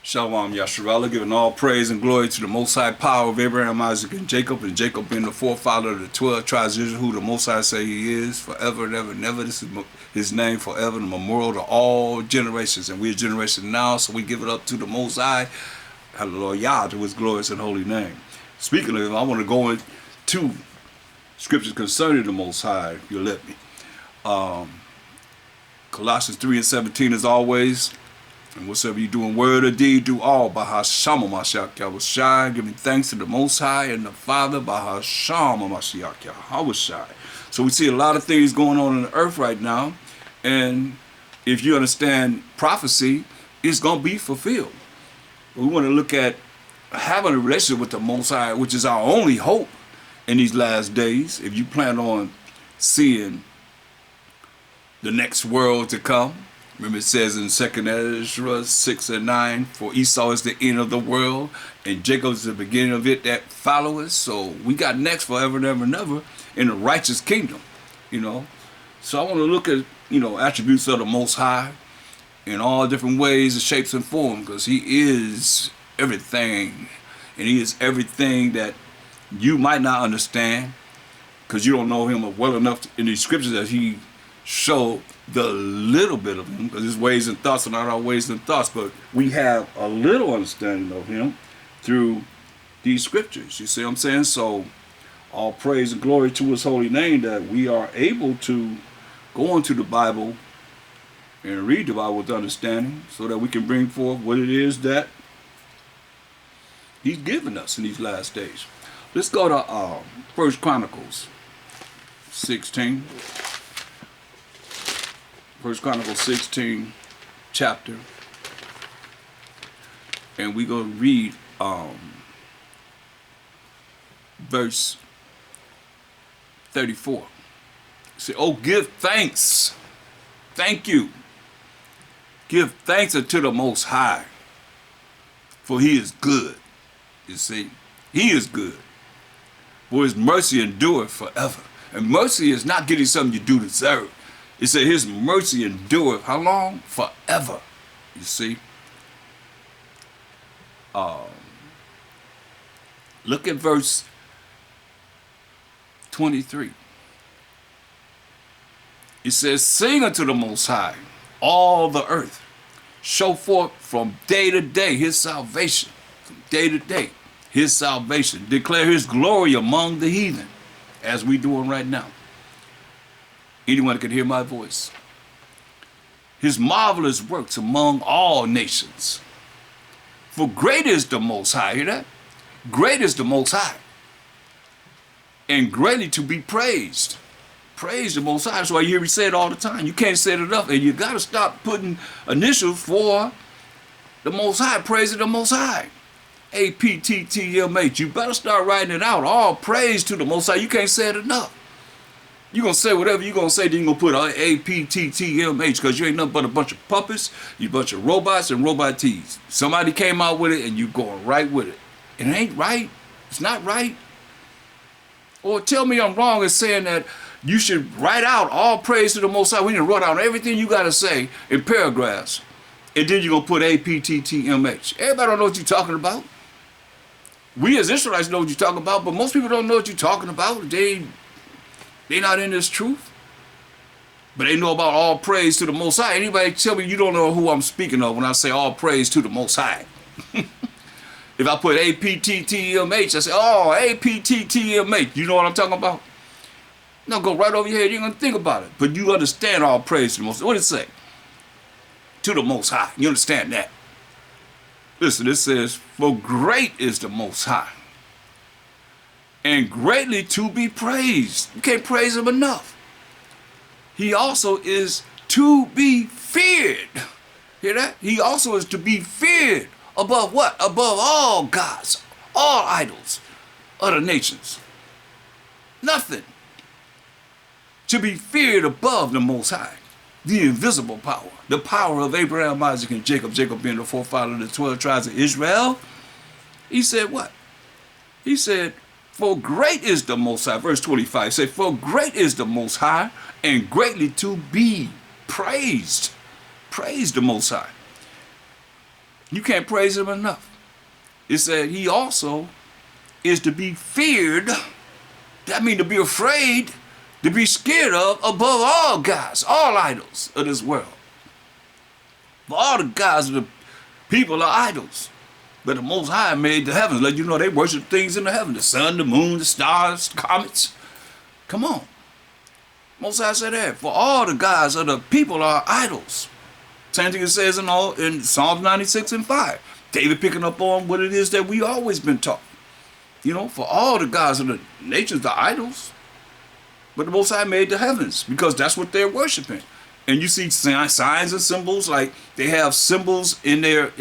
Shalom Yasharallah, giving all praise and glory to the Most High power of Abraham, Isaac, and Jacob being the forefather of the 12 tribes of Israel, who the Most High say he is, forever and ever and ever. This is his name forever, the memorial to all generations. And we're a generation now, so we give it up to the Most High, hallelujah, to his glorious and holy name. Speaking of him, I want to go into scriptures concerning the Most High, if you'll let me. Colossians 3:17 as always. And whatsoever you do in word or deed, do all by Hashem Mashiach Yahushai, giving thanks to the Most High and the Father by Hashem Mashiach Yahushai. So we see a lot of things going on the earth right now, and if you understand prophecy, it's going to be fulfilled. We want to look at having a relationship with the Most High, which is our only hope in these last days. If you plan on seeing the next world to come, remember it says in 2nd Ezra 6:9, for Esau is the end of the world, and Jacob is the beginning of it that followeth. So we got next forever and ever and ever in the righteous kingdom, So I want to look at, attributes of the Most High in all different ways and shapes and forms, because he is everything, and he is everything that you might not understand, because you don't know him well enough in these scriptures that he showed the little bit of him, because his ways and thoughts are not our ways and thoughts, but we have a little understanding of him through these scriptures. You see what I'm saying? So all praise and glory to his holy name that we are able to go into the Bible and read the Bible with understanding, so that we can bring forth what it is that he's given us in these last days. Let's go to 1 Chronicles 16. 1 Chronicles 16 chapter, and we're going to read verse 34. Say, oh, give thanks. Thank you. Give thanks unto the Most High, for he is good. You see, he is good, for his mercy endureth forever. And mercy is not getting something you do deserve. It said his mercy endureth how long? Forever. You see? Look at verse 23. It says, sing unto the Most High, all the earth. Show forth from day to day his salvation. From day to day his salvation. Declare his glory among the heathen, as we doing right now. Anyone can hear my voice. His marvelous works among all nations. For great is the Most High. Hear that? Great is the Most High, and greatly to be praised. Praise the Most High. That's why you hear me say it all the time. You can't say it enough, and you got to stop putting initials for the Most High. Praising the Most High. APTTMH. You better start writing it out. All praise to the Most High. You can't say it enough. You're going to say whatever you're going to say, then you're going to put APTTMH, because you ain't nothing but a bunch of puppets, you bunch of robots and robot T's. Somebody came out with it, and you going right with it. It ain't right. It's not right. Or tell me I'm wrong in saying that you should write out all praise to the Most High. We need to write out everything you got to say in paragraphs, and then you're going to put APTTMH. Everybody don't know what you're talking about. We as Israelites know what you're talking about, but most people don't know what you're talking about. They're not in this truth, but they know about all praise to the Most High. Anybody tell me you don't know who I'm speaking of when I say all praise to the Most High? If I put APTTMH, I say, oh, APTTMH. You know what I'm talking about? No, go right over your head. You ain't going to think about it. But you understand all praise to the Most High. What did it say? To the Most High. You understand that? Listen, it says, for great is the Most High, and greatly to be praised. You can't praise him enough. He also is to be feared. Hear that? He also is to be feared above what? Above all gods, all idols, other nations. Nothing. To be feared above the Most High, the invisible power, the power of Abraham, Isaac, and Jacob, Jacob being the forefather of the 12 tribes of Israel. He said what? He said, for great is the Most High. Verse 25 says, for great is the Most High, and greatly to be praised. Praise the Most High. You can't praise him enough. It said he also is to be feared. That means to be afraid, to be scared of above all gods, all idols of this world. For all the gods of the people are idols. But the Most High made the heavens. Let you know they worship things in the heavens. The sun, the moon, the stars, the comets. Come on. Most High said that. For all the gods of the people are idols. Same thing it says in Psalms 96 and 5. David picking up on what it is that we always been taught. You know, for all the gods of the nations are idols. But the Most High made the heavens because that's what they're worshiping. And you see signs and symbols, like they have symbols in their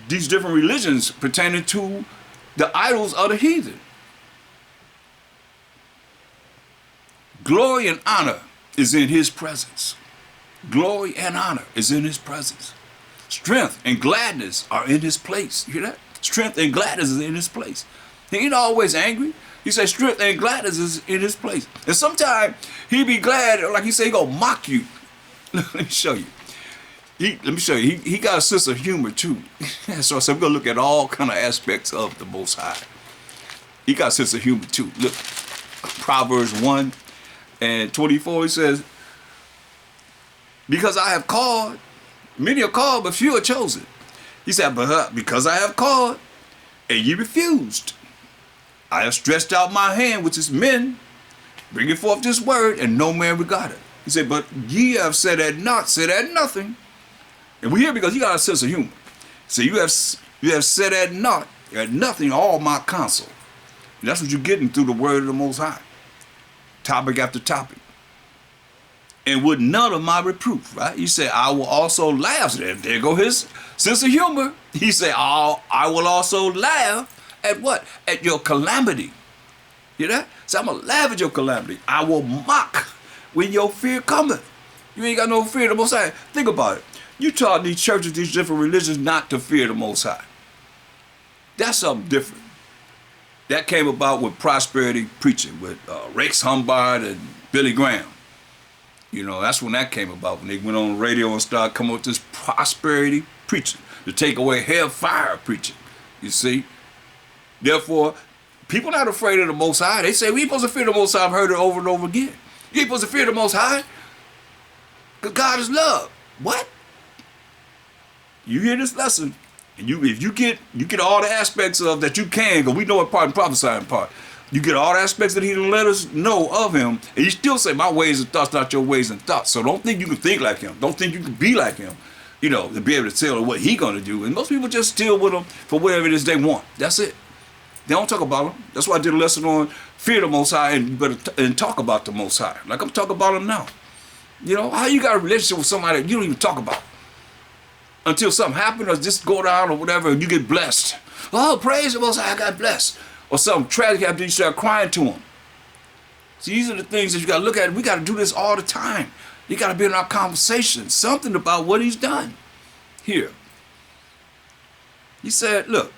these different religions pertaining to the idols of the heathen. Glory and honor is in his presence. Glory and honor is in his presence. Strength and gladness are in his place. You hear that? Strength and gladness is in his place. He ain't always angry. He said strength and gladness is in his place. And sometimes he be glad, like he said, he gonna mock you. Let me show you. Let me show you. He got a sense of humor too. So I said we're gonna look at all kind of aspects of the Most High. He got a sense of humor too. Look, Proverbs 1 and 24, he says, because I have called, many are called, but few are chosen. He said, but because I have called, and ye refused, I have stretched out my hand, which is men, bringing forth this word, and no man regarded. He said, but ye have said at naught, said at nothing. And we hear because you got a sense of humor. So you have said at naught, at nothing, all my counsel. And that's what you're getting through the word of the Most High. Topic after topic. And with none of my reproof, right? He said, I will also laugh. There go his sense of humor. He said, I will also laugh at what? At your calamity. Hear that? So I'm going to laugh at your calamity. I will mock when your fear cometh. You ain't got no fear of the Most High. Think about it. You taught these churches, these different religions, not to fear the Most High. That's something different. That came about with prosperity preaching, with Rex Humbard and Billy Graham. You know, that's when that came about, when they went on the radio and started coming with this prosperity preaching, to take away hellfire preaching, you see. Therefore, people not afraid of the Most High. They say, we ain't supposed to fear the Most High. I've heard it over and over again. You ain't supposed to fear the Most High, because God is love. What? You hear this lesson, and if you get all the aspects of that you can, because we know it part and prophesying part. You get all the aspects that he done let us know of him, and you still say, my ways and thoughts not your ways and thoughts. So don't think you can think like him. Don't think you can be like him, you know, to be able to tell what he gonna do. And most people just deal with him for whatever it is they want. That's it. They don't talk about him. That's why I did a lesson on fear the Most High and talk about the Most High. Like I'm talking about him now. You know, how you got a relationship with somebody that you don't even talk about until something happened or just go down or whatever and you get blessed. Oh, praise the Most High, I got blessed. Or something tragic happened, you start crying to him. See, these are the things that you got to look at. We got to do this all the time. You got to be in our conversation. Something about what he's done here. He said, look,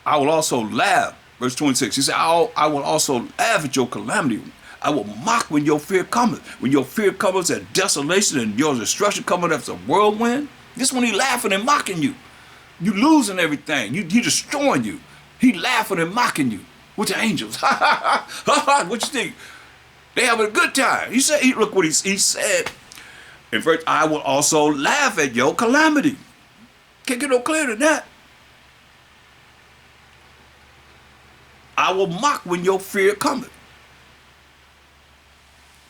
I will also laugh. Verse 26, he said, I will also laugh at your calamity. I will mock when your fear cometh. When your fear cometh as desolation and your destruction cometh as a whirlwind. This when he laughing and mocking you. You losing everything. He destroying you. He laughing and mocking you with the angels. What you think? They having a good time. He said, look what he said. In verse, I will also laugh at your calamity. Can't get no clearer than that. I will mock when your fear cometh.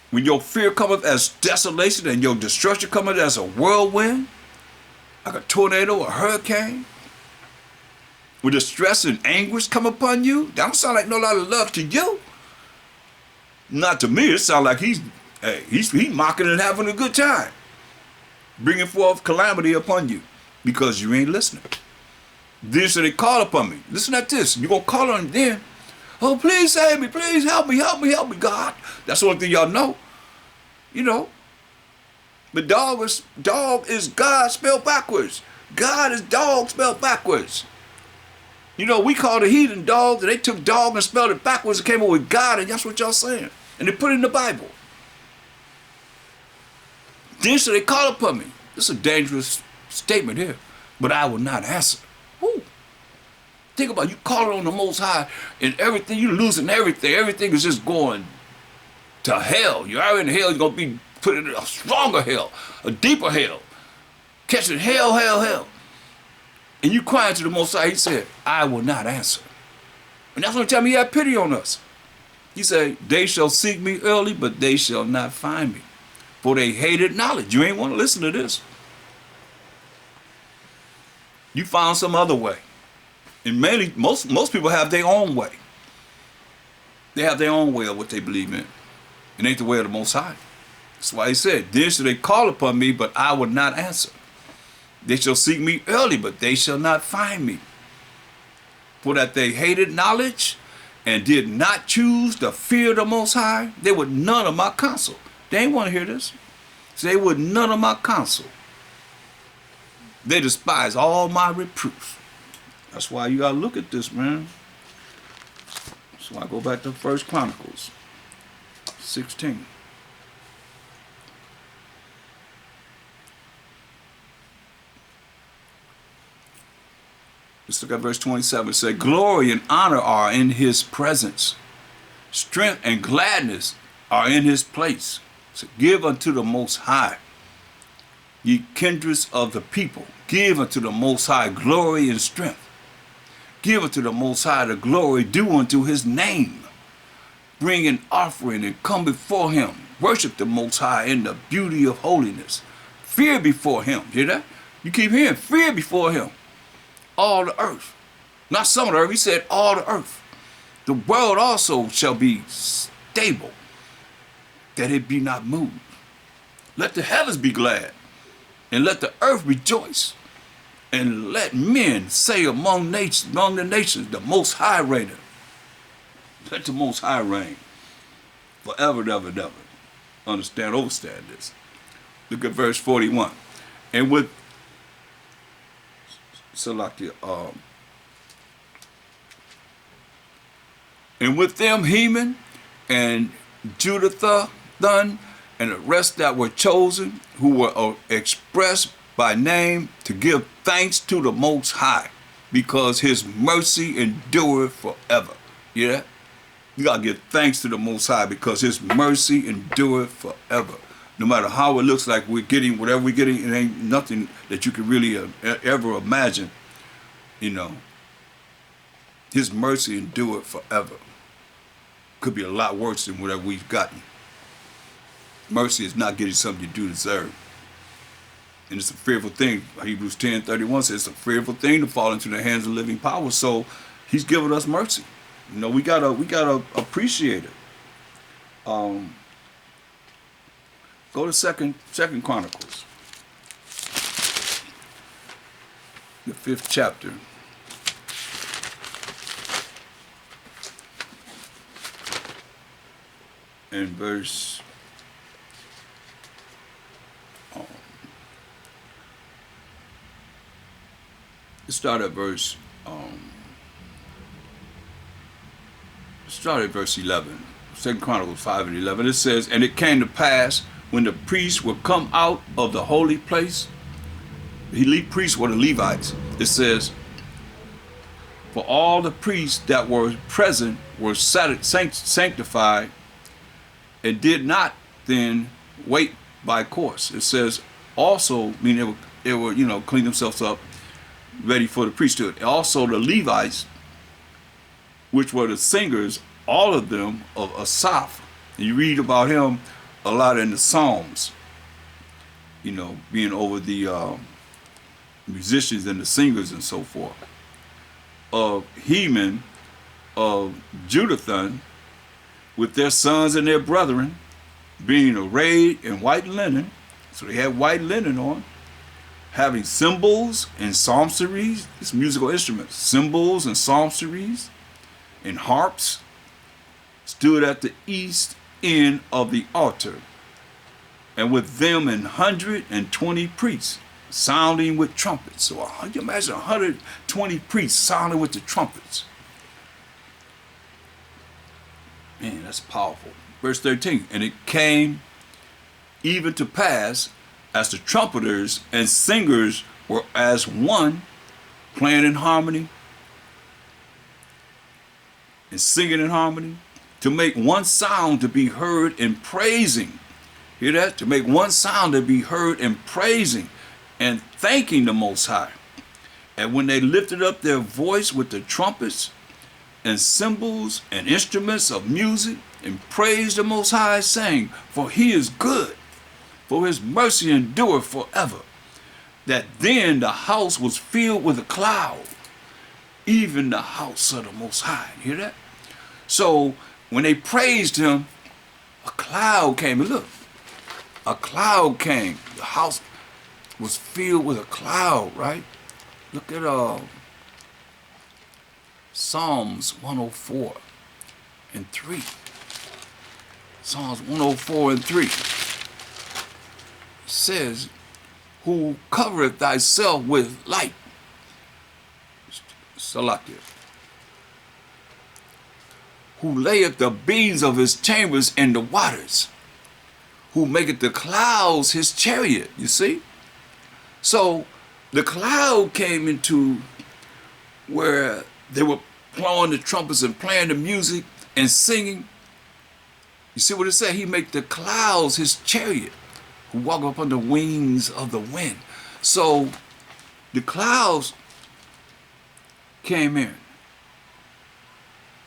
When your fear cometh as desolation and your destruction cometh as a whirlwind, like a tornado, a hurricane, when distress and anguish come upon you, that don't sound like no lot of love to you. Not to me. It sounds like he's mocking and having a good time, bringing forth calamity upon you because you ain't listening. Then so they call upon me. Listen at this. You're going to call on him then. Oh, please save me. Please help me, God. That's the only thing y'all know. You know. But dog is God spelled backwards. God is dog spelled backwards. You know, we call the heathen dogs, and they took dog and spelled it backwards and came up with God, and that's what y'all saying. And they put it in the Bible. Then so they call upon me. This is a dangerous statement here. But I will not answer. Woo. Think about it. You calling on the Most High and everything, you're losing everything. Everything is just going to hell. You're already in hell, you're going to be put in a stronger hell, a deeper hell. Catching hell, hell, hell. And you crying to the Most High, he said, I will not answer. And that's what time he had pity on us. He said, they shall seek me early, but they shall not find me. For they hated knowledge. You ain't want to listen to this. You found some other way. And mainly, most people have their own way. They have their own way of what they believe in. It ain't the way of the Most High. That's why he said, then shall they call upon me, but I will not answer. They shall seek me early, but they shall not find me. For that they hated knowledge and did not choose the fear of the Most High, they would none of my counsel. They ain't want to hear this. So they would none of my counsel. They despise all my reproofs. That's why you got to look at this, man. So I go back to 1 Chronicles 16. Let's look at verse 27. It says, glory and honor are in his presence. Strength and gladness are in his place. So give unto the Most High, ye kindreds of the people. Give unto the Most High glory and strength. Give unto the Most High the glory due unto his name. Bring an offering and come before him. Worship the Most High in the beauty of holiness. Fear before him. Hear that? You keep hearing, fear before him. All the earth. Not some of the earth, he said all the earth. The world also shall be stable, that it be not moved. Let the heavens be glad, and let the earth rejoice. And let men say among the nations, the Most High reigneth. Let the Most High reign forever and ever and ever. Understand this. Look at verse 41. And with and with them Heman and Jeduthun and the rest that were chosen, who were expressed by name, to give thanks to the Most High, because his mercy endureth forever. Yeah? You gotta give thanks to the Most High because his mercy endureth forever. No matter how it looks like we're getting whatever we're getting, it ain't nothing that you can really ever imagine. You know, his mercy endureth forever. Could be a lot worse than whatever we've gotten. Mercy is not getting something you do deserve. And it's a fearful thing. Hebrews 10:31 says it's a fearful thing to fall into the hands of living power. So he's given us mercy. You know, we gotta appreciate it. Go to Second Chronicles, the 5th chapter. And verse start at verse 11. 2 Chronicles 5:11. It says, and it came to pass when the priests were come out of the holy place, the elite priests were the Levites. It says, for all the priests that were present were sanctified and did not then wait by course. It says also, meaning they were clean themselves up, ready for the priesthood. Also the Levites, which were the singers, all of them of Asaph. And you read about him a lot in the Psalms, being over the musicians and the singers and so forth. Of Heman, of Jeduthun, with their sons and their brethren, being arrayed in white linen. So they had white linen on, having cymbals and psalteries, it's musical instruments, cymbals and psalteries and harps, stood at the east end of the altar, and with them 120 priests sounding with trumpets. So you imagine 120 priests sounding with the trumpets. Man, that's powerful. Verse 13, and it came even to pass, as the trumpeters and singers were as one, playing in harmony and singing in harmony, to make one sound to be heard in praising. Hear that? To make one sound to be heard in praising and thanking the Most High. And when they lifted up their voice with the trumpets and cymbals and instruments of music and praised the Most High, saying, for he is good, for his mercy endureth forever. That then the house was filled with a cloud, even the house of the Most High. Hear that? So when they praised him, a cloud came. And look, a cloud came. The house was filled with a cloud, right? Look at Psalms 104 and 3. Psalms 104 and 3. It says, who covereth thyself with light. Salakia. Who layeth the beams of his chambers in the waters. Who maketh the clouds his chariot. You see? So the cloud came into where they were blowing the trumpets and playing the music and singing. You see what it said? He make the clouds his chariot, who walk upon the wings of the wind. So the clouds came in.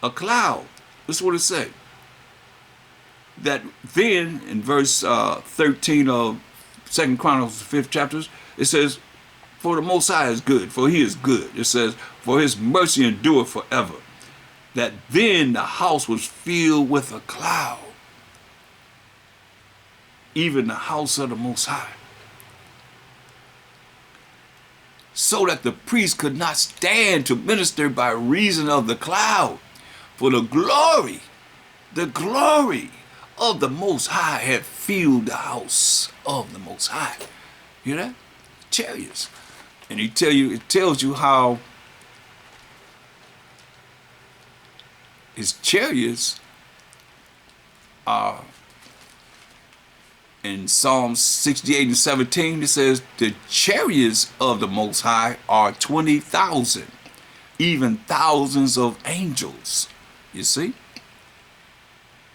A cloud. This is what it said. That then in verse 13 of 2 Chronicles, 5th chapters, it says, for the Most High is good, for he is good. It says, for his mercy endureth forever. That then the house was filled with a cloud, even the house of the Most High. So that the priest could not stand to minister by reason of the cloud. For the glory of the Most High had filled the house of the Most High. Hear that? Chariots. And it tells you how his chariots are in Psalms 68 and 17. It says, the chariots of the Most High are 20,000, even thousands of angels. You see?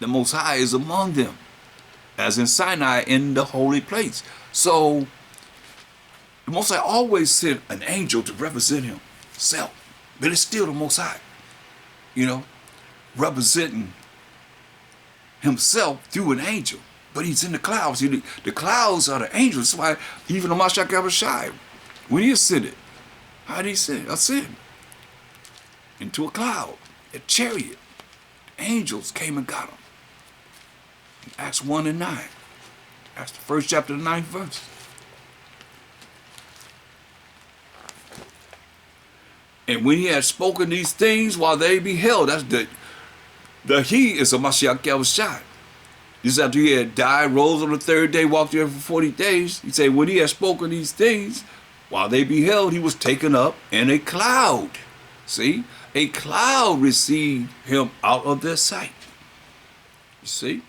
The Most High is among them, as in Sinai in the holy place. So the Most High always sent an angel to represent himself, but it's still the Most High, you know, representing himself through an angel. But he's in the clouds. The clouds are the angels. That's why even the CASHAPP AT, when he ascended, how did he ascend? Ascend into a cloud, a chariot. Angels came and got him. In Acts 1 and 9. That's the 1st chapter, the 9th verse. And when he had spoken these things while they beheld, that's the he is a CASHAPP AT. This is after he had died, rose on the 3rd day, walked there for 40 days. He said, when he had spoken these things, while they beheld, he was taken up in a cloud. See? A cloud received him out of their sight. You see?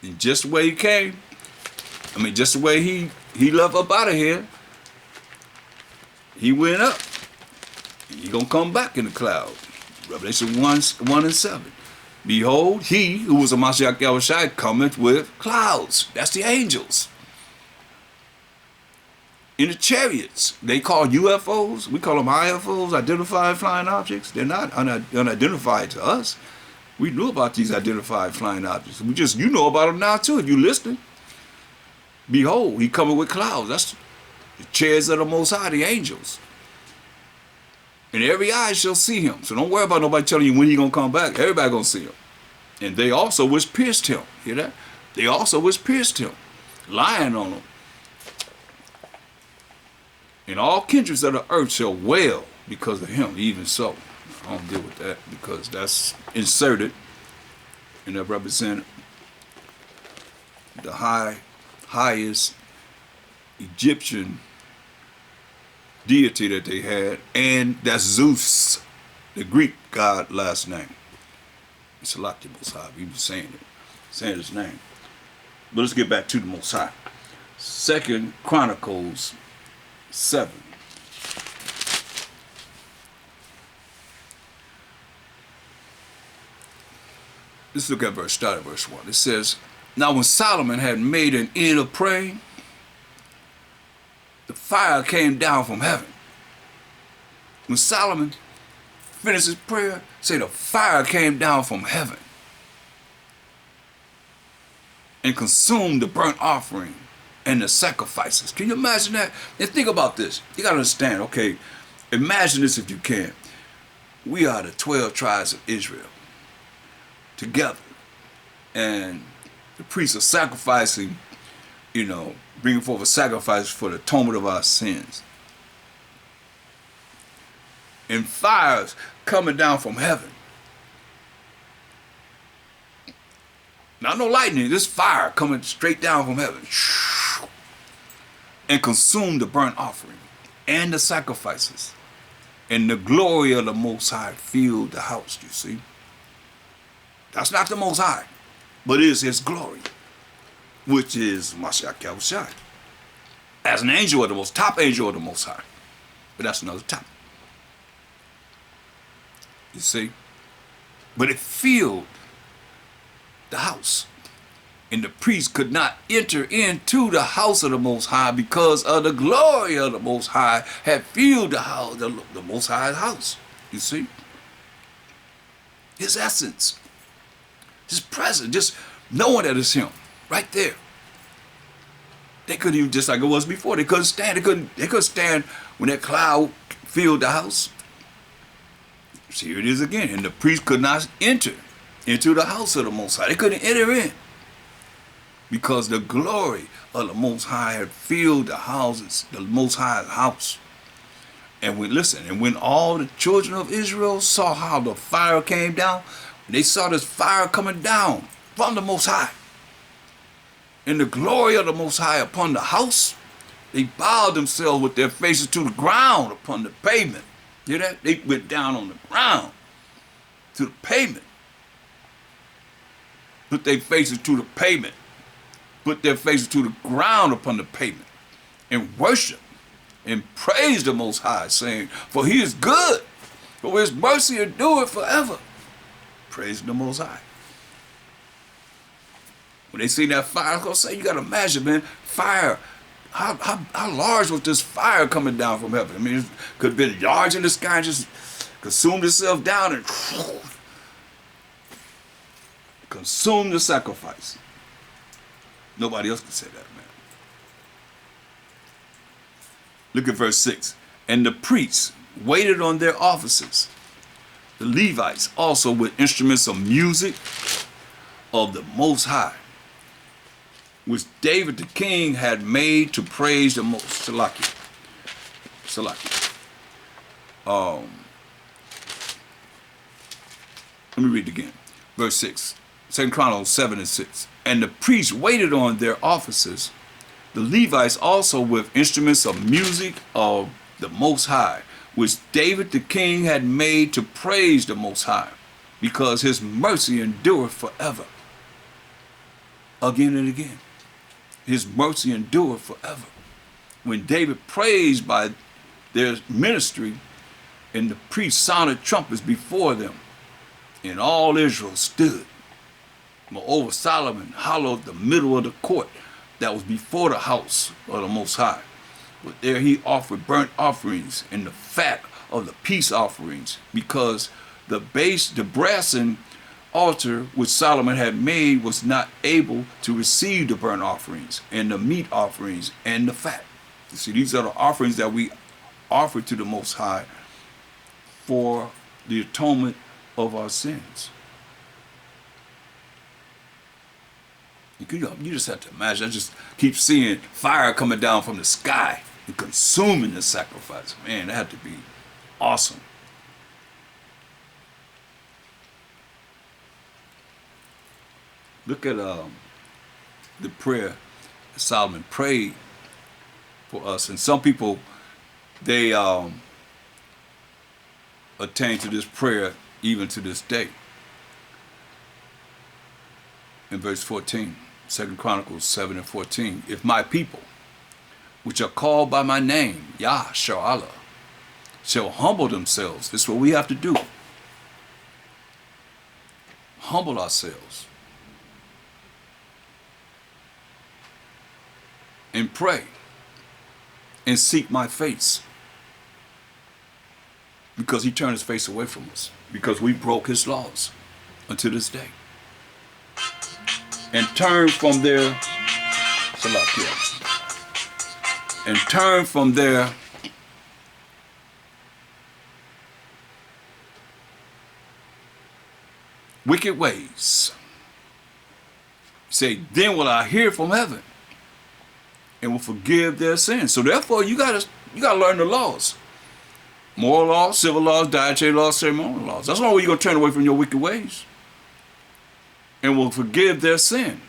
And just the way he came, just the way he left up out of here, he went up. He's going to come back in the cloud. Revelation 1 and 7. Behold, he who was a CASHAPP AT cometh with clouds. That's the angels. In the chariots, they call UFOs. We call them IFOs, identified flying objects. They're not unidentified to us. We knew about these identified flying objects. You know about them now too if you're listening. Behold, he coming with clouds. That's the chariots of the Most High, the angels. And every eye shall see him. So don't worry about nobody telling you when he's going to come back. Everybody going to see him. And they also was pierced him. Hear that? They also was pierced him. Lying on him. And all kindreds of the earth shall wail because of him. Even so. I don't deal with that because that's inserted. And that represent the highest Egyptian deity that they had, and that's Zeus, the Greek god last name. It's a lot to Most High. He was saying his name. But let's get back to the Most High. 2 Chronicles 7. Let's look at start at verse 1. It says, now when Solomon had made an end of praying, the fire came down from heaven. When Solomon finished his prayer, say the fire came down from heaven and consumed the burnt offering and the sacrifices. Can you imagine that? And think about this. You got to understand, okay, imagine this if you can. We are the 12 tribes of Israel together. And the priests are sacrificing, bringing forth a sacrifice for the atonement of our sins. And fires coming down from heaven. Now, no lightning, this fire coming straight down from heaven. And consumed the burnt offering and the sacrifices. And the glory of the Most High filled the house, you see. That's not the Most High, but it is His glory, which is Mashiach Yahushua. As an angel of the top angel of the Most High. But that's another topic. You see? But it filled the house. And the priest could not enter into the house of the Most High because of the glory of the Most High had filled the house, the Most High's house. You see? His essence. His presence. Just knowing that it's Him. Right there. They couldn't even, just like it was before, they couldn't stand. They couldn't stand when that cloud filled the house. See, here it is again. And the priest could not enter into the house of the Most High. They couldn't enter in because the glory of the Most High had filled the houses, the Most High's house. And when all the children of Israel saw how the fire came down, they saw this fire coming down from the Most High, and the glory of the Most High upon the house, they bowed themselves with their faces to the ground upon the pavement. Hear that? They went down on the ground to the pavement. Put their faces to the pavement. Put their faces to the ground upon the pavement and worship and praise the Most High, saying, for He is good, for His mercy endureth forever. Praise the Most High. When they see that fire, I was going to say, you got to imagine, man, fire. How large was this fire coming down from heaven? I mean, it could have been large in the sky and just consumed itself down and consumed the sacrifice. Nobody else can say that, man. Look at verse 6. And the priests waited on their offices, the Levites also with instruments of music of the Most High, which David the king had made to praise the Most Salaki. Let me read it again. Verse 6. 2 Chronicles 7 and 6. And the priests waited on their offices, the Levites also with instruments of music of the Most High, which David the king had made to praise the Most High, because His mercy endureth forever. Again and again. His mercy endureth forever. When David praised by their ministry, and the priests sounded trumpets before them, and all Israel stood. Moreover, Solomon hallowed the middle of the court that was before the house of the Most High. But there he offered burnt offerings and the fat of the peace offerings, because the brazen altar which Solomon had made was not able to receive the burnt offerings and the meat offerings and the fat. You see, these are the offerings that we offer to the Most High for the atonement of our sins. You just have to imagine. I just keep seeing fire coming down from the sky and consuming the sacrifice. Man, that had to be awesome. Look at the prayer that Solomon prayed for us. And some people, they attain to this prayer even to this day. In verse 14, 2 Chronicles 7 and 14, if my people, which are called by my name, Yah Sha'Allah, shall humble themselves. This is what we have to do. Humble ourselves. And pray. And seek my face. Because he turned his face away from us. Because we broke his laws until this day. And turn from their and turn from their wicked ways. Say, then will I hear from heaven and will forgive their sins. So therefore you gotta learn the laws. Moral laws, civil laws, dietary laws, ceremonial laws. That's the only way you're gonna turn away from your wicked ways. And will forgive their sin.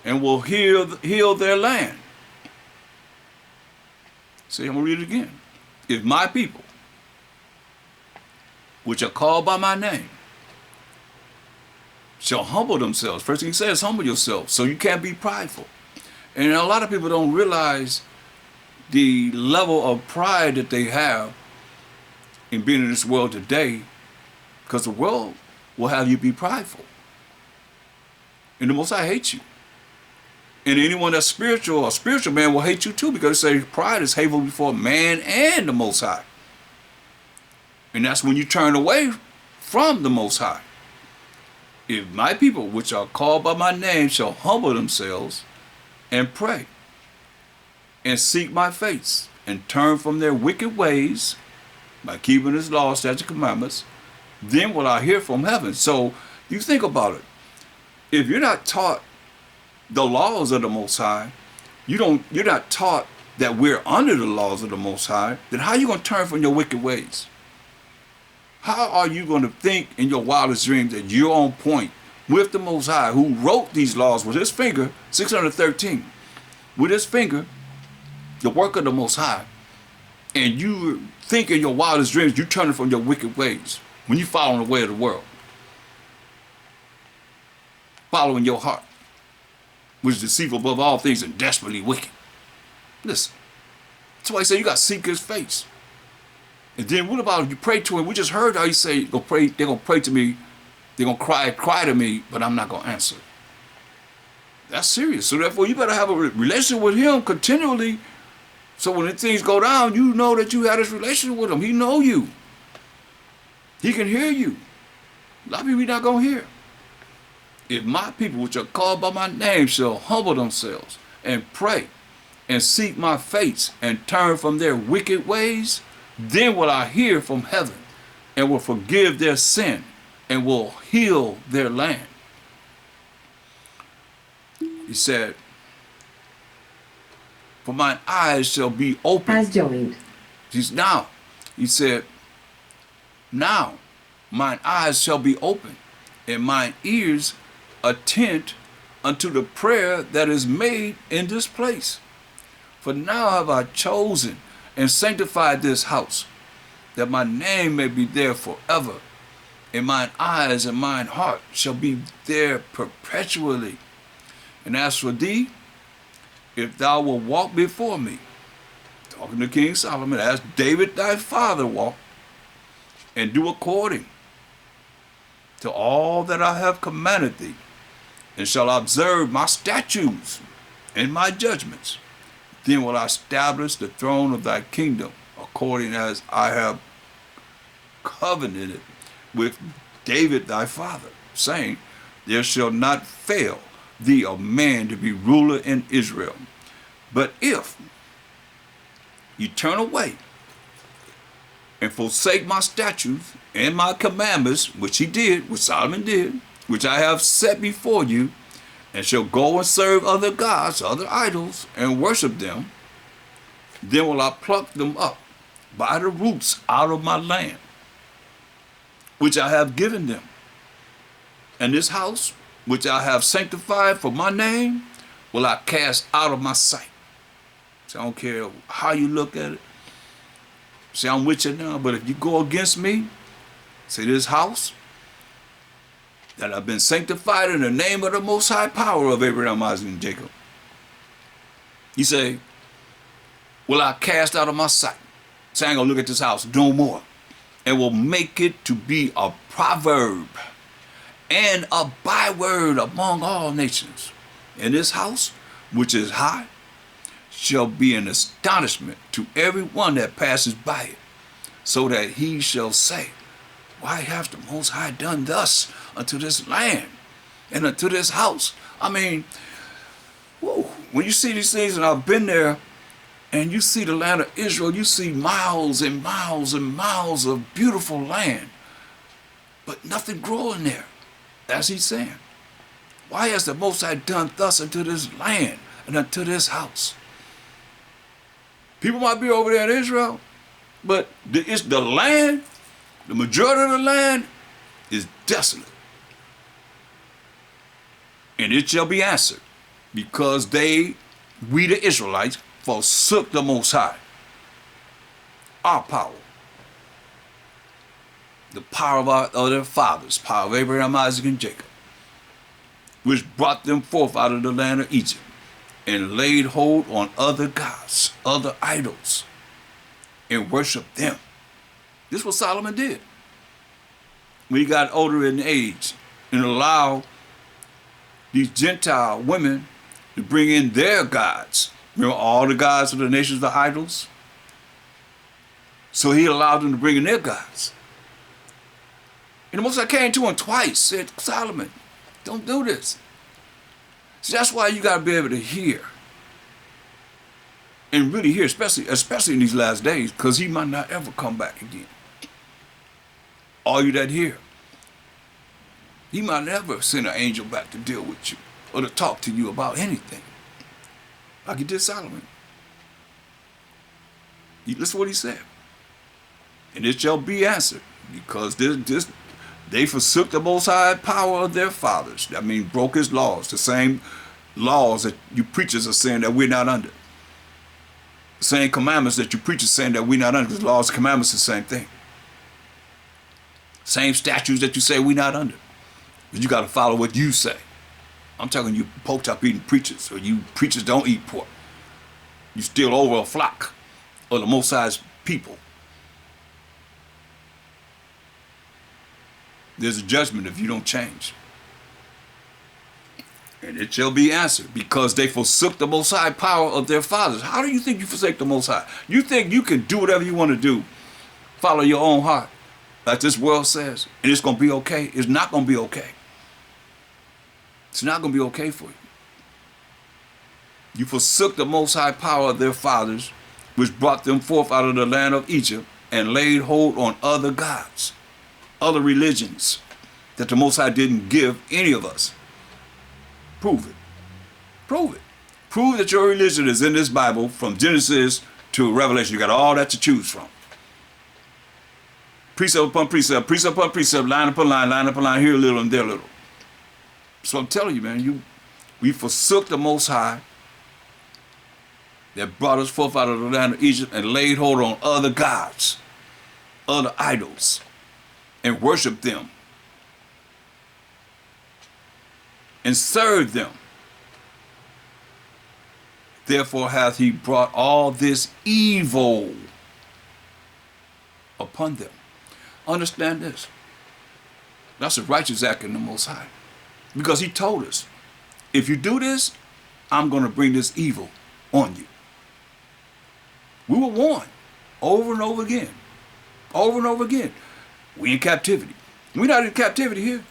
And will heal their land. See, I'm gonna read it again. If my people, which are called by my name, shall humble themselves. First thing he says, humble yourself. So you can't be prideful. And a lot of people don't realize the level of pride that they have in being in this world today, because the world will have you be prideful. And the Most High hates you. And anyone that's spiritual, a spiritual man, will hate you too, because they say pride is hateful before man and the Most High. And that's when you turn away from the Most High. If my people, which are called by my name, shall humble themselves and pray and seek my face and turn from their wicked ways by keeping his laws, statutes, and commandments, then will I hear from heaven. So you think about it. If you're not taught the laws of the Most High, you're not taught that we're under the laws of the Most High, then how are you going to turn from your wicked ways? How are you going to think in your wildest dreams that you're on point with the Most High, who wrote these laws with his finger, 613, with his finger, the work of the Most High, and you think in your wildest dreams you're turning from your wicked ways when you're following the way of the world, following your heart, which is deceitful above all things and desperately wicked. Listen, that's why he said you got to seek his face. And then what about if you pray to him? We just heard how he say, they're going to pray to me, they're going to cry to me, but I'm not going to answer. That's serious. So therefore you better have a relationship with him continually, so when things go down, you know that you had this relationship with him. He know you. He can hear you. A lot of people not going to hear. If my people, which are called by my name, shall humble themselves and pray and seek my face and turn from their wicked ways, then will I hear from heaven and will forgive their sin and will heal their land. He said, for mine eyes shall be open. Has joined. He said, now mine eyes shall be open and mine ears attend unto the prayer that is made in this place. For now have I chosen and sanctified this house, that my name may be there forever, and mine eyes and mine heart shall be there perpetually. And as for thee, if thou wilt walk before me, talking to King Solomon, as David thy father walked, and do according to all that I have commanded thee, and shall observe my statutes and my judgments, then will I establish the throne of thy kingdom, according as I have covenanted with David thy father, saying, there shall not fail thee a man to be ruler in Israel. But if you turn away and forsake my statutes and my commandments, which he did, which Solomon did, which I have set before you, and shall go and serve other gods, other idols, and worship them, then will I pluck them up by the roots out of my land, which I have given them. And this house, which I have sanctified for my name, will I cast out of my sight. So I don't care how you look at it. Say, I'm with you now, but if you go against me, say this house that I've been sanctified in the name of the Most High power of Abraham, Isaac, and Jacob. You say, will I cast out of my sight. So I ain't gonna look at this house no more. And will make it to be a proverb and a byword among all nations. And this house, which is high, shall be an astonishment to every one that passes by it, so that he shall say, why hath the Most High done thus unto this land and unto this house? I mean, whoa, when you see these things, and I've been there, and you see the land of Israel, you see miles and miles and miles of beautiful land, but nothing growing there. As he's saying, why has the Most High done thus unto this land and unto this house? People might be over there in Israel, but it's the land, the majority of the land is desolate. And it shall be answered, because we the Israelites, forsook the Most High, our power, the power of their fathers, power of Abraham, Isaac, and Jacob, which brought them forth out of the land of Egypt, and laid hold on other gods, other idols, and worshiped them. This is what Solomon did when he got older in age, and allowed these Gentile women to bring in their gods. Remember all the gods of the nations are idols? So he allowed them to bring in their gods. And the Most High came to him twice, said, Solomon, don't do this. So that's why you got to be able to hear. And really hear, especially in these last days, because he might not ever come back again. All you that hear. He might never send an angel back to deal with you or to talk to you about anything. Like he did Solomon. Listen to what he said. And it shall be answered, because they forsook the Most High power of their fathers. That means broke his laws, the same laws that you preachers are saying that we're not under. The same commandments that you preachers saying that we're not under, because laws and commandments are the same thing. Same statutes that you say we're not under. But you got to follow what you say. I'm talking you pork chop eating preachers, or you preachers don't eat pork. You still over a flock of the Most High's people. There's a judgment if you don't change. And it shall be answered, because they forsook the Most High power of their fathers. How do you think you forsake the Most High? You think you can do whatever you want to do, follow your own heart, like this world says, and it's going to be okay? It's not going to be okay. It's not going to be okay for you. You forsook the Most High power of their fathers, which brought them forth out of the land of Egypt, and laid hold on other gods, other religions that the Most High didn't give any of us. Prove it. Prove it. Prove that your religion is in this Bible from Genesis to Revelation. You got all that to choose from. Precept upon precept, precept upon precept, line upon line, here a little and there a little. So I'm telling you, man, we forsook the Most High that brought us forth out of the land of Egypt, and laid hold on other gods, other idols, and worshiped them, and served them. Therefore hath he brought all this evil upon them. Understand this. That's a righteous act in the Most High. Because he told us, if you do this, I'm going to bring this evil on you. We were warned over and over again. Over and over again. We in captivity. We're not in captivity here.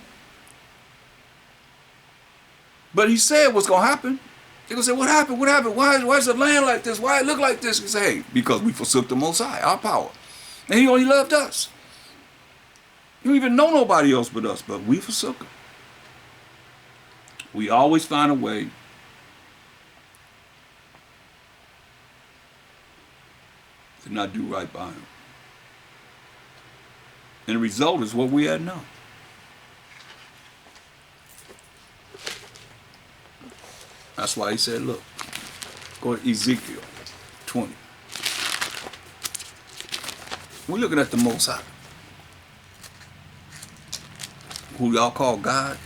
But he said what's going to happen. They're going to say, what happened? What happened? Why is the land like this? Why it look like this? He say, hey, because we forsook the Most High, our power. And he only loved us. He don't even know nobody else but us, but we forsook him. We always find a way to not do right by him. And the result is what we had now. That's why he said, look, go to Ezekiel 20. We're looking at the Most High, who y'all call God.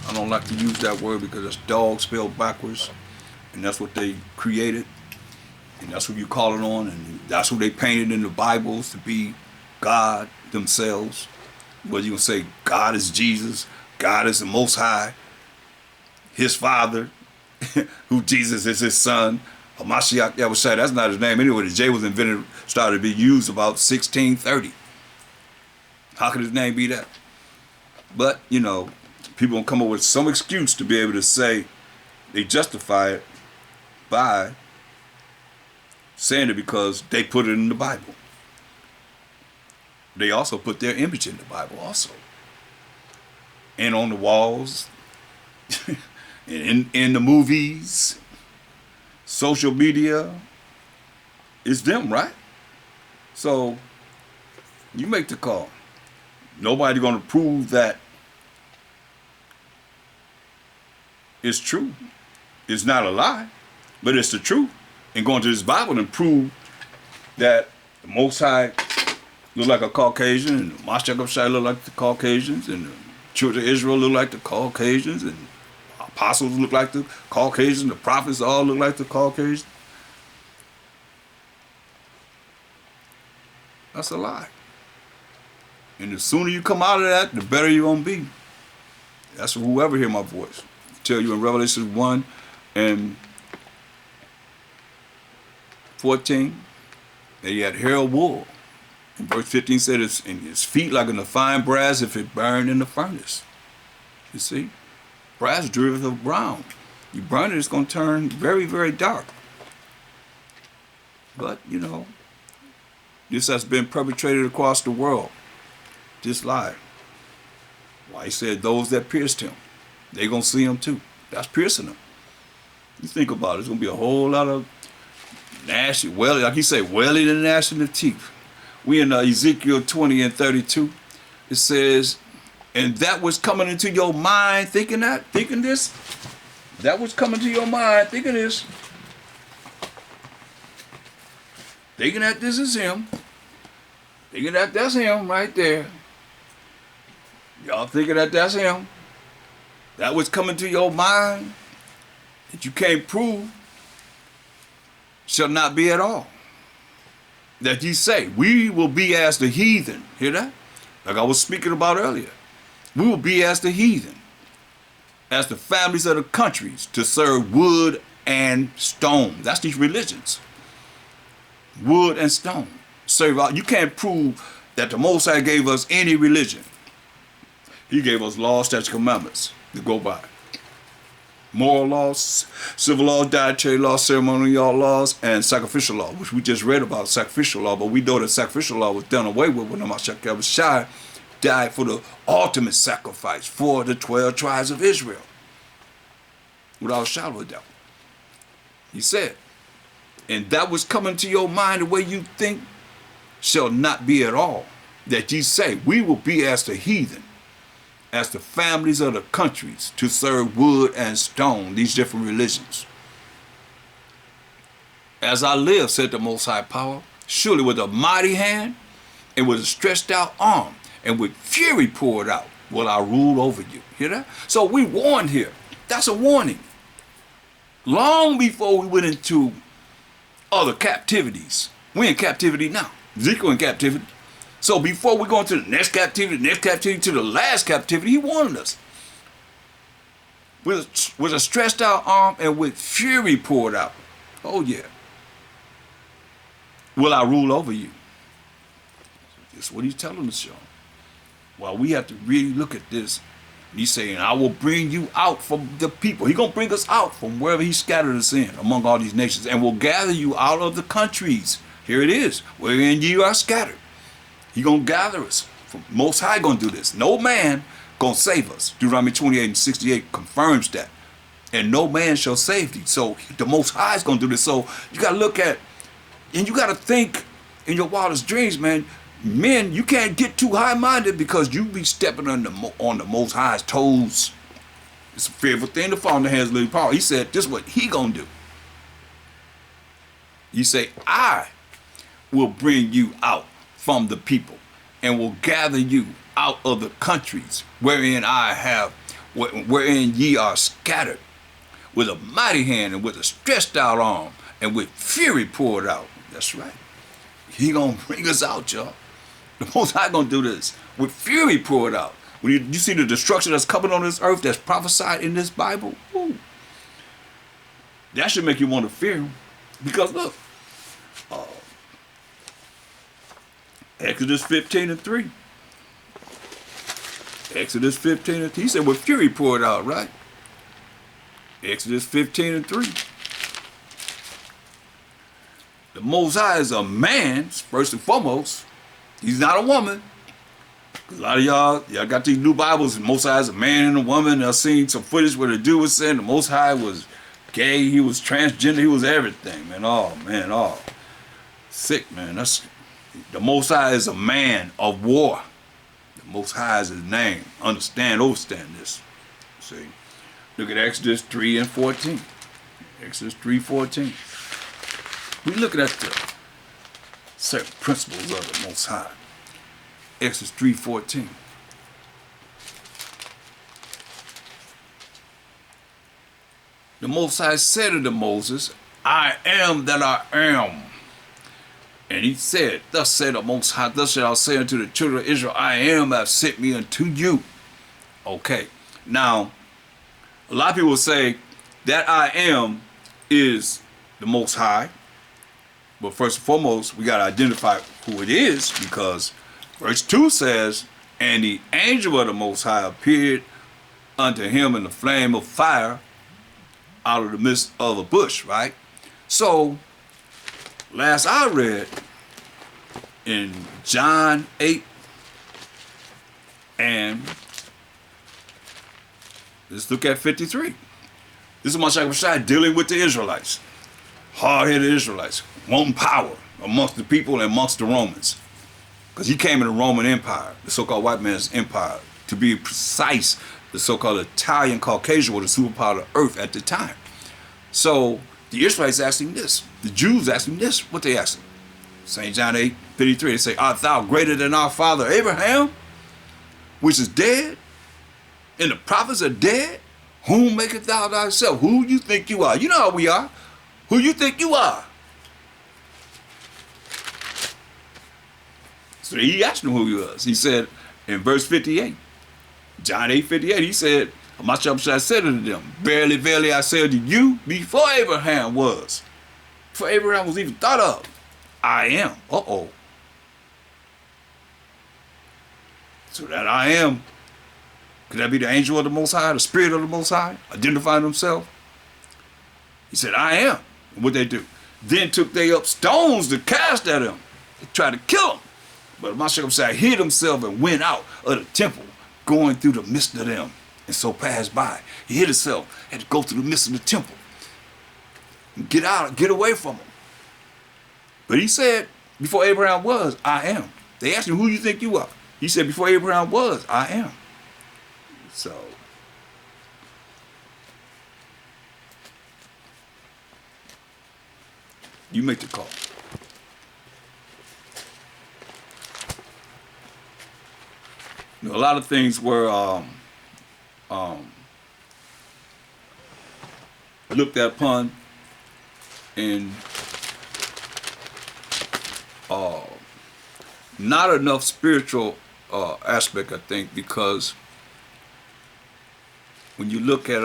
I don't like to use that word because it's dog spelled backwards, and that's what they created. And that's who you calling on, and that's who they painted in the Bibles to be God themselves. Whether you gonna say God is Jesus, God is the Most High, his Father, who Jesus is his son, Hamashiach Yahushua, that's not his name anyway. The J was invented, started to be used about 1630. How could his name be that? But, you know, people gonna come up with some excuse to be able to say they justify it by saying it because they put it in the Bible. They also put their image in the Bible also. And on the walls, in the movies, social media, it's them, right? So you make the call. Nobody gonna prove that it's true. It's not a lie, but it's the truth. And going to this Bible and prove that the Most High look like a Caucasian, and Mashiach look like the Caucasians, and the children of Israel look like the Caucasians, and apostles look like the Caucasians, the prophets all look like the Caucasians. That's a lie. And the sooner you come out of that, the better you're going to be. That's for whoever hear my voice. I tell you in Revelation 1 and 14, that he had hair of wool. And verse 15 said, and his feet like in the fine brass if it burned in the furnace. You see? Brass driven of brown. You burn it, it's going to turn very, very dark. But, you know, this has been perpetrated across the world. This lie. Why he said those that pierced him, they going to see him too. That's piercing him. You think about it, it's going to be a whole lot of gnashing, well, like he said, welling and gnashing of teeth. We in Ezekiel 20 and 32. It says, and that was coming into your mind, thinking this, that was coming to your mind, thinking this, thinking that this is him, thinking that that's him right there. Y'all thinking that that's him. That was coming to your mind that you can't prove shall not be at all. That ye say, we will be as the heathen. Hear that? Like I was speaking about earlier. We will be as the heathen, as the families of the countries, to serve wood and stone. That's these religions. Wood and stone. Serve out. You can't prove that the Most High gave us any religion. He gave us laws, statutes, commandments to go by. Moral laws, civil laws, dietary laws, ceremonial laws, and sacrificial law, which we just read about sacrificial law, but we know that sacrificial law was done away with when Mashiach died for the ultimate sacrifice for the 12 tribes of Israel. Without a shadow of doubt. He said, and that was coming to your mind the way you think shall not be at all. That ye say, we will be as the heathen, as the families of the countries, to serve wood and stone, these different religions. As I live, said the Most High Power, surely with a mighty hand and with a stretched out arm and with fury poured out will I rule over you. Hear that? So we warned here. That's a warning. Long before we went into other captivities. We're in captivity now. Ezekiel in captivity. So before we go into the next captivity, to the last captivity, he warned us. With a stretched out arm and with fury poured out. Oh yeah. Will I rule over you? That's what he's telling us, y'all. Well, we have to really look at this. He's saying, I will bring you out from the people. He's going to bring us out from wherever he scattered us in among all these nations, and will gather you out of the countries. Here it is, wherein ye are scattered. He going to gather us. Most High going to do this. No man going to save us. Deuteronomy 28 and 68 confirms that. And no man shall save thee. So the Most High is going to do this. So you got to look at, and you got to think in your wildest dreams, man. Men, you can't get too high-minded because you be stepping on the Most High's toes. It's a fearful thing to fall in the hands of living power. He said, this is what he going to do. He say, I will bring you out from the people and will gather you out of the countries wherein ye are scattered, with a mighty hand and with a stretched out arm and with fury poured out. That's right. He gonna bring us out, y'all. The Most High gonna do this with fury poured out. When you see the destruction that's coming on this earth that's prophesied in this Bible, woo, that should make you want to fear him. Because look, Exodus 15:3. Exodus 15:3. He said with fury poured out, right? Exodus 15:3. The Most High is a man, first and foremost. He's not a woman. A lot of y'all got these new Bibles, and Most High is a man and a woman. I've seen some footage where the dude was saying the Most High was gay, he was transgender, he was everything, man. Oh, sick, man. The Most High is a man of war. The Most High is his name. Understand this. See, look at Exodus 3:14. Exodus 3:14. We're looking at the certain principles of the Most High. Exodus 3:14. The Most High said unto Moses, I am that I am. And he said, thus said the Most High, thus shall I say unto the children of Israel, I am that sent me unto you. Okay, now, a lot of people say that I am is the Most High. But first and foremost, we got to identify who it is, because verse 2 says, and the angel of the Most High appeared unto him in the flame of fire out of the midst of a bush, right? So, last I read in John 8, and let's look at 53. This is Mashiach dealing with the Israelites, hard-headed Israelites, wanting power amongst the people and amongst the Romans. Because he came in the Roman Empire, the so-called white man's empire. To be precise, the so-called Italian Caucasian were the superpower of the earth at the time. So the Israelites asking this. The Jews asking this. What they asking? St. John 8:53. They say, art thou greater than our father Abraham, which is dead? And the prophets are dead? Whom makest thou thyself? Who you think you are? You know how we are. Who you think you are? So he asked him who he was. He said in verse 58, John 8:58, he said, Mashiach said unto them, verily, verily, I say unto you, before Abraham was, before Abraham was even thought of, I am. So that I am, could that be the angel of the Most High, the spirit of the Most High, identifying himself? He said, I am. And what they do? Then took they up stones to cast at him. They tried to kill him. But Mashiach hid himself and went out of the temple, going through the midst of them, and so passed by. He hid himself, had to go through the midst of the temple, and get out, get away from him. But he said, before Abraham was, I am. They asked him, who you think you are? He said, before Abraham was, I am. So, you make the call. You know, a lot of things were looked upon in not enough spiritual aspect, I think, because when you look at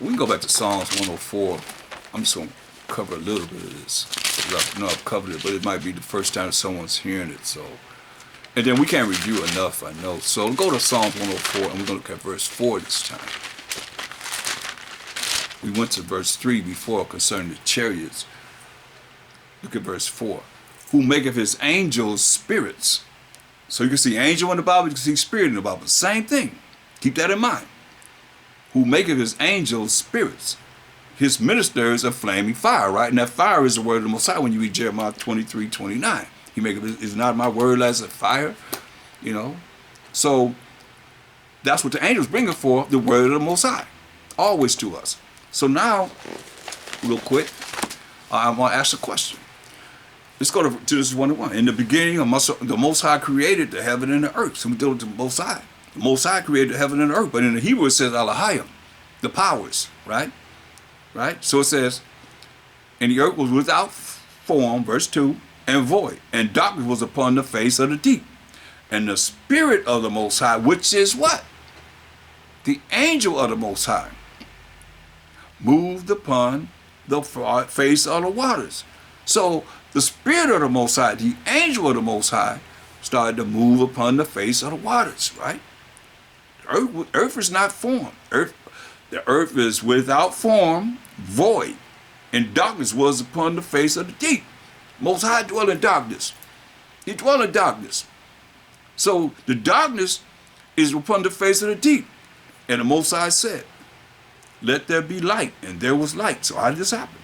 we can go back to Psalms 104. I'm just going to cover a little bit of this. I know I've covered it, but it might be the first time someone's hearing it. So, and then we can't review enough, I know. So go to Psalms 104, and we're going to look at verse 4 this time. We went to verse 3 before concerning the chariots. Look at verse 4. Who maketh his angels spirits. So you can see angel in the Bible, you can see spirit in the Bible. Same thing. Keep that in mind. Who maketh his angels spirits. His ministers of flaming fire, right? And that fire is the word of the Most High when you read Jeremiah 23:29. He maketh, is not my word as a fire, you know? So that's what the angels bringing for, the word of the Most High. Always to us. So now, real quick, I want to ask a question. Let's go to Genesis 1:1. In the beginning, the Most High created the heaven and the earth. So we deal with the Most High. The Most High created the heaven and the earth. But in the Hebrew, it says Elohim, the powers, right? right? So it says, and the earth was without form, verse 2, and void, and darkness was upon the face of the deep. And the Spirit of the Most High, which is what? The angel of the Most High, moved upon the face of the waters. So the Spirit of the Most High, the angel of the Most High, started to move upon the face of the waters, right? Earth is not formed. The earth is without form, void, and darkness was upon the face of the deep. Most High dwell in darkness. He dwell in darkness. So the darkness is upon the face of the deep. And the Most High said, let there be light, and there was light. So how did this happen?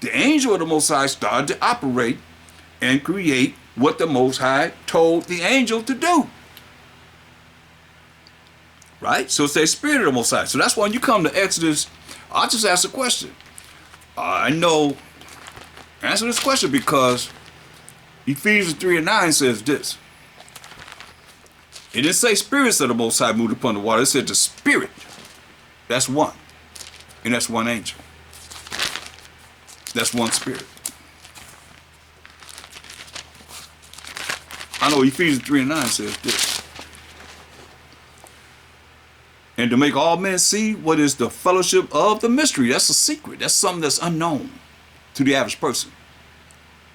The angel of the Most High started to operate and create what the Most High told the angel to do. Right? So it's the Spirit of the Most High. So that's why when you come to Exodus, I'll just ask a question. I know, answer this question, because Ephesians 3:9 says this. It didn't say spirits of the Most High moved upon the water. It said the Spirit. That's one. And that's one angel. That's one Spirit. I know Ephesians 3:9 says this. And to make all men see what is the fellowship of the mystery. That's a secret. That's something that's unknown to the average person.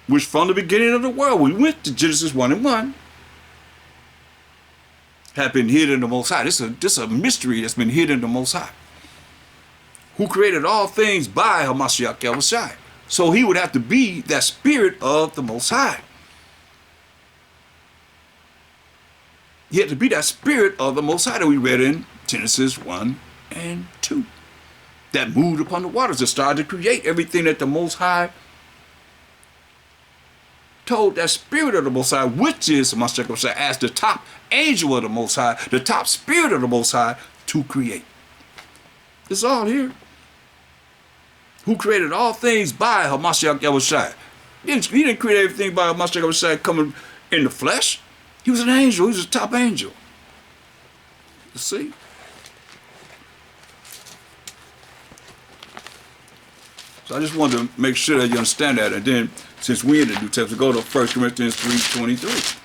Which from the beginning of the world, we went to Genesis 1:1, had been hidden in the Most High. This is a mystery that's been hidden in the Most High, who created all things by Hamashiach Yahushai. So he would have to be that Spirit of the Most High. He had to be that Spirit of the Most High that we read in Genesis 1 and 2. That moved upon the waters and started to create everything that the Most High told that Spirit of the Most High, which is Hamashiach Yahushai, as the top angel of the Most High, the top Spirit of the Most High, to create. It's all here. Who created all things by Hamashiach Yahushai. He didn't create everything by Hamashiach Yahushai coming in the flesh. He was an angel. He was a top angel. You see? So I just wanted to make sure that you understand that. And then, since we're in the New Testament, go to 1 Corinthians 3:23.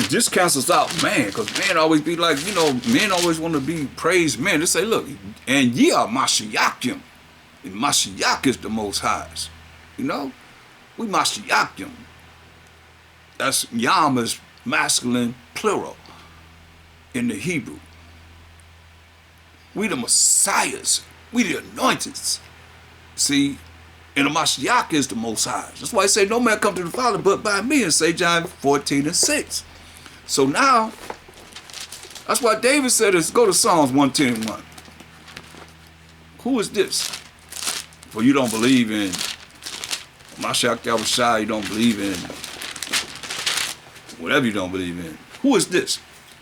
This cancels out man, because man always be like, men always want to be praised men. They say, look, and ye are Mashiachim, and Mashiach is the Most High's. We Mashiachim. That's Yam is masculine plural in the Hebrew. We the Messiahs. We the anointed. See, and the Mashiach is the Most High. That's why I say no man come to the Father but by me, in St. John 14:6. So now, that's why David said this. Go to Psalms 110:1. Who is this? For you don't believe in Mashiach Yahushai, you don't believe in whatever you don't believe in. Who is this?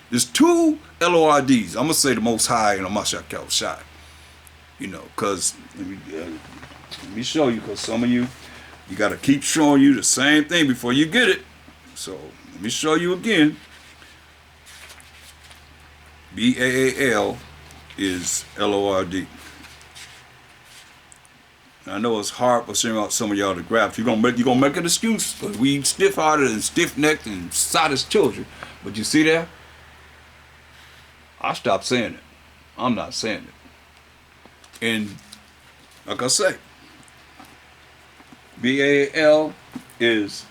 There's two Lords. I'm going to say the Most High and the Mashiach Yahushai. Because let me show you, because some of you got to keep showing you the same thing before you get it. So let me show you again. Baal is Lord. I know it's hard for some of y'all to grasp. You're gonna make an excuse, because we stiff-hearted and stiff-necked and sodest children. But you see that? I stopped saying it. I'm not saying it. And like I say, Baal is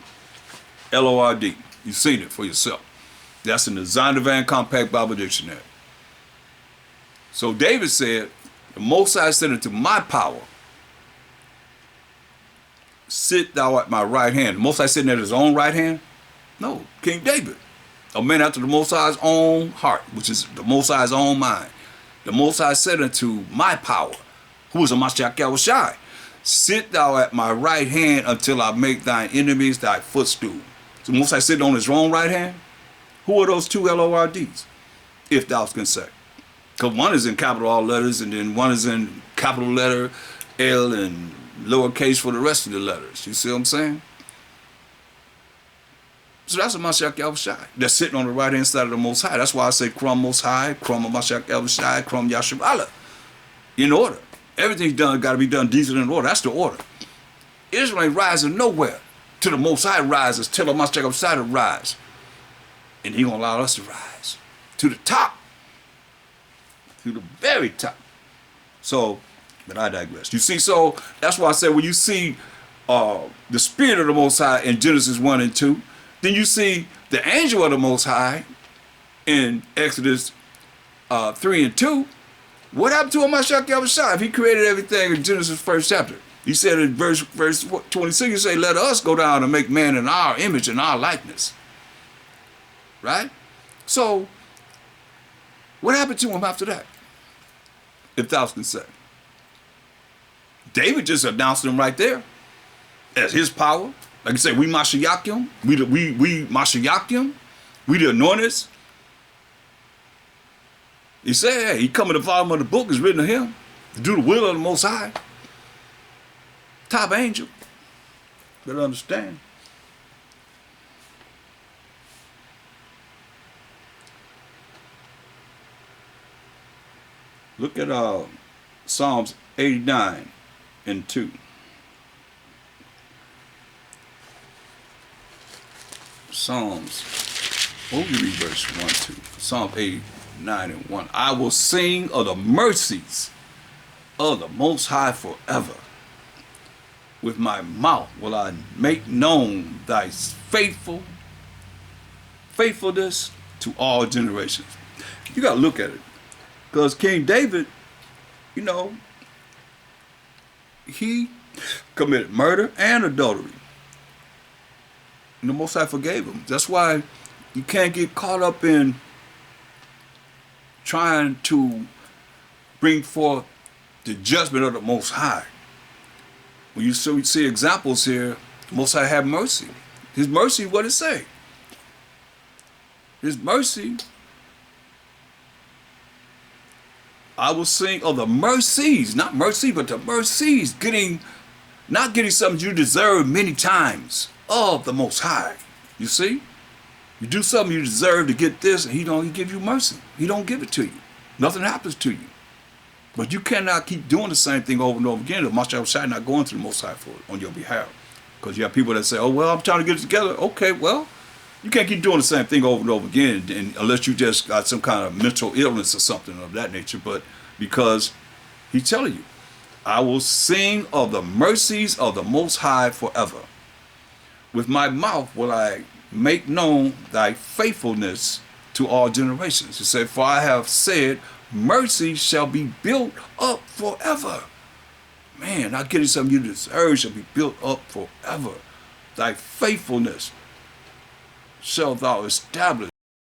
Lord. You've seen it for yourself. That's in the Zion Divine Compact Bible Dictionary. So David said, the Most High said unto my power, sit thou at my right hand. The Most High sitting at his own right hand? No, King David. A man after the Most High's own heart, which is the Most High's own mind. The Most High said unto my power, who is a Mashiach Yahushai, sit thou at my right hand until I make thine enemies thy footstool. So the Most High sitting on his own right hand? Who are those two Lords, if thou can say? Because one is in capital all letters, and then one is in capital letter L and lowercase for the rest of the letters. You see what I'm saying? So that's a Mashiach Yahushai. They're sitting on the right hand side of the Most High. That's why I say Krum Most High, Krum Mashiach Yahushai, Krum Yashabala. In order. Everything's done, got to be done decent in order. That's the order. Israel ain't rising nowhere till the Most High rises, till the Mashiach Yahushai to rise. And he going to allow us to rise to the top. To the very top. So, but I digress. You see, so that's why I said when you see the Spirit of the Most High in Genesis 1 and 2, then you see the angel of the Most High in Exodus 3 and 2. What happened to Mashiach Yahushua? If he created everything in Genesis 1st chapter. He said in verse 26, he say, let us go down and make man in our image and our likeness. Right? So, what happened to him after that? If thou can say. David just announced him right there as his power. Like I said, we Mashiachim, we Mashiachim, we the anointed. He said, hey, he come in the volume of the book is written of him to do the will of the Most High. Top angel. Better understand. Look at Psalms 89 and 2. Psalms, we read verse 1, 2. Psalm 89 and 1. I will sing of the mercies of the Most High forever. With my mouth will I make known thy faithfulness to all generations. You got to look at it. Because King David, you know, he committed murder and adultery. And the Most High forgave him. That's why you can't get caught up in trying to bring forth the judgment of the Most High. When you see examples here, the Most High have mercy. His mercy, what it say? His mercy, I will sing of the mercies, not mercy, but the mercies, not getting something you deserve many times of the Most High. You see? You do something you deserve to get this, and he don't give you mercy. He don't give it to you. Nothing happens to you. But you cannot keep doing the same thing over and over again. The Mashiach not going to the Most High for it on your behalf. Because you have people that say, oh, well, I'm trying to get it together. Okay, well, you can't keep doing the same thing over and over again unless you just got some kind of mental illness or something of that nature. But because he's telling you, I will sing of the mercies of the Most High forever. With my mouth will I make known thy faithfulness to all generations. He said, for I have said, mercy shall be built up forever. Man, not getting something you deserve shall be built up forever. Thy faithfulness shall thou establish